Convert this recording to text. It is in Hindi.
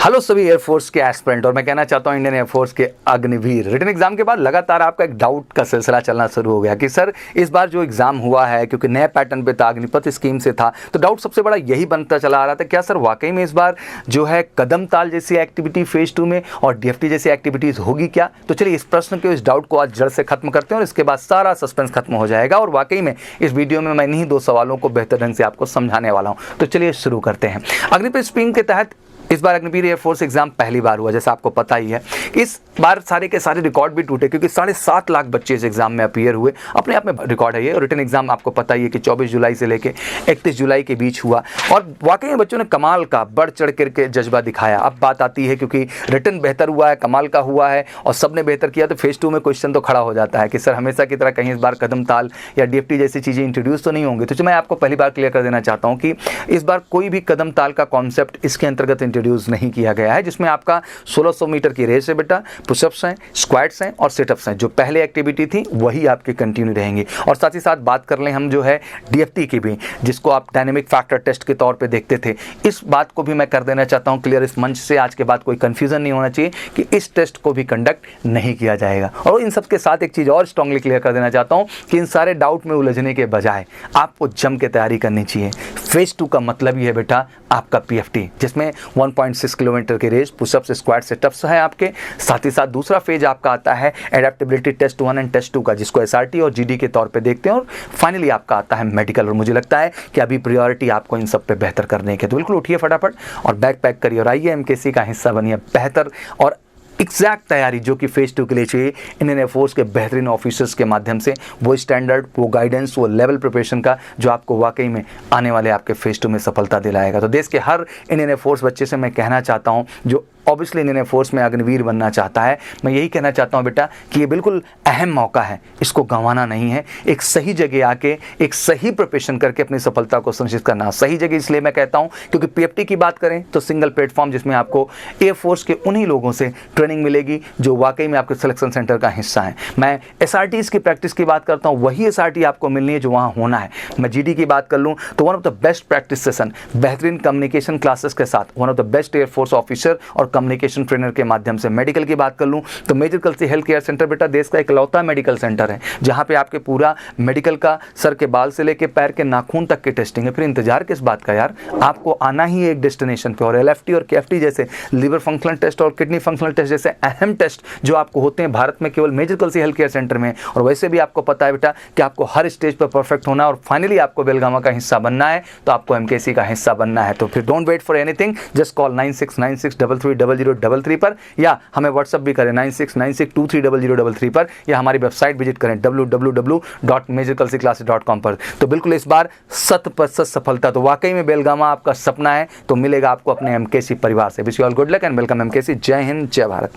हेलो सभी एयरफोर्स के एस्पिरेंट, और मैं कहना चाहता हूं इंडियन एयरफोर्स के अग्निवीर। रिटन एग्जाम के बाद लगातार आपका एक डाउट का सिलसिला चलना शुरू हो गया कि सर इस बार जो एग्जाम हुआ है, क्योंकि नए पैटर्न पे था, अग्निपथ स्कीम से था, तो डाउट सबसे बड़ा यही बनता चला आ रहा था, क्या सर वाकई में इस बार जो है कदम ताल जैसी एक्टिविटी फेज 2 में और डीएफटी जैसी एक्टिविटीज होगी क्या? तो चलिए इस प्रश्न के, इस डाउट को आज जड़ से खत्म करते हैं और इसके बाद सारा सस्पेंस खत्म हो जाएगा। और वाकई में इस वीडियो में मैं इन्हीं दो सवालों को बेहतर ढंग से आपको समझाने वाला हूं। तो चलिए शुरू करते हैं। अग्निपथ स्कीम के तहत इस बार अग्निवीर एयरफोर्स एग्जाम पहली बार हुआ, जैसा आपको पता ही है। इस बार सारे के सारे रिकॉर्ड भी टूटे, क्योंकि 7.5 लाख बच्चे इस एग्जाम में अपीयर हुए। अपने आप में रिकॉर्ड है ये। रिटन एग्जाम आपको पता ही है कि 24 जुलाई से लेकर 31 जुलाई के बीच हुआ, और वाकई में बच्चों ने कमाल का बढ़ चढ़ करके जज्बा दिखाया। अब बात आती है, क्योंकि रिटन बेहतर हुआ है, कमाल का हुआ है और सबने बेहतर किया, तो फेज 2 में क्वेश्चन तो खड़ा हो जाता है कि सर हमेशा की तरह कहीं इस बार कदम ताल या डीएफटी जैसी चीज़ें इंट्रोड्यूस तो नहीं होंगी। तो मैं आपको पहली बार क्लियर कर देना चाहता हूँ कि इस बार कोई भी कदम ताल का कॉन्सेप्ट इसके अंतर्गत इंट्रोड्यूस नहीं किया गया है, जिसमें आपका 1600 मीटर की रेस है बेटा, पुशअप्स हैं, स्क्वाट्स हैं और सिटअप्स हैं। जो पहले एक्टिविटी थी वही आपकी कंटिन्यू रहेंगी। और साथ ही साथ बात कर लें हम जो है डीएफटी की भी, जिसको आप डायनेमिक फैक्टर टेस्ट के तौर पे देखते थे, इस बात को भी मैं कर देना चाहता हूं क्लियर इस मंच से। आज के बाद कोई कंफ्यूजन नहीं होना चाहिए कि इस टेस्ट को भी कंडक्ट नहीं किया जाएगा। और इन सब के साथ एक चीज़ और स्ट्रांगली क्लियर कर देना चाहता हूं कि इन सारे डाउट में उलझने के बजाय आपको जम के तैयारी करनी चाहिए। फेज 2 का मतलब ही है बेटा आपका पीएफटी, जिसमें 1.6 किलोमीटर की रेस, पुशअप्स, स्क्वाट, सिटअप्स है आपके। साथ ही साथ दूसरा फेज आपका आता है एडेप्टेबिलिटी टेस्ट 1 एंड टेस्ट 2 का, जिसको एसआरटी और जीडी के तौर पे देखते हैं। और फाइनली आपका आता है मेडिकल। और मुझे लगता है कि अभी प्रायोरिटी आपको इन सब पे बेहतर करने की। तो बिल्कुल उठिए फटाफट और बैग पैक करिए और आइए एमकेसी का हिस्सा बनिए। बेहतर और एग्जैक्ट तैयारी जो कि फेज 2 के लिए चाहिए इंडियन एयरफोर्स के बेहतरीन ऑफिसर्स के माध्यम से, वो स्टैंडर्ड, वो गाइडेंस, वो लेवल प्रिपरेशन का, जो आपको वाकई में आने वाले आपके फेज 2 में सफलता दिलाएगा। तो देश के हर इंडियन एयरफोर्स बच्चे से मैं कहना चाहता हूं जो ऑब्वियसली इंडियन एयरफोर्स में अग्निवीर बनना चाहता है, मैं यही कहना चाहता हूं बेटा कि ये बिल्कुल अहम मौका है, इसको गंवाना नहीं है। एक सही जगह आके एक सही प्रिपरेशन करके अपनी सफलता को सुनिश्चित करना। सही जगह इसलिए मैं कहता हूं क्योंकि पीएफटी की बात करें तो सिंगल प्लेटफॉर्म, जिसमें आपको एयरफोर्स के उन्हीं लोगों से ट्रेनिंग मिलेगी जो वाकई में आपके सिलेक्शन सेंटर का हिस्सा है। मैं एसआरटीज की प्रैक्टिस की बात करता हूँ, वही एसआरटी आपको मिलनी है जो वहाँ होना है। मैं जीडी की बात कर लूँ तो one of the best practice session, बेहतरीन कम्युनिकेशन क्लासेस के साथ, one of the best air force officer और कम्युनिकेशन ट्रेनर के माध्यम से। मेडिकल की बात कर लूं तो major Kalsi health care centre बेटा देश का इकलौता मेडिकल सेंटर है, जहां पे आपके पूरा मेडिकल का सर के बाल से लेके पैर के नाखून तक की टेस्टिंग है। फिर इंतजार किस बात का यार, आपको आना ही एक डेस्टिनेशन पे। और एलएफटी और केएफटी जैसे लिवर फंक्शनल टेस्ट और किडनी फंक्शनल टेस्ट जैसे अहम टेस्ट जो आपको होते हैं भारत में केवल major Kalsi health care centre में। और वैसे भी आपको पता है बेटा कि आपको हर स्टेज पर परफेक्ट होना और फाइनली आपको बेलगामा का हिस्सा बनना है, तो आपको एमकेसी का हिस्सा बनना है। तो फिर don't wait for anything, just call 9696330033 पर, या हमें व्हाट्सएप भी करें 9696230033 पर, या हमारी वेबसाइट विजिट करें www.majorkalsiclasses.com पर। तो बिल्कुल इस बार 100% सफलता, तो वाकई में बेलगामा आपका सपना है, तो मिलेगा आपको अपने एमकेसी परिवार से। Wish you all good luck and welcome MKC. जय हिंद, जय भारत।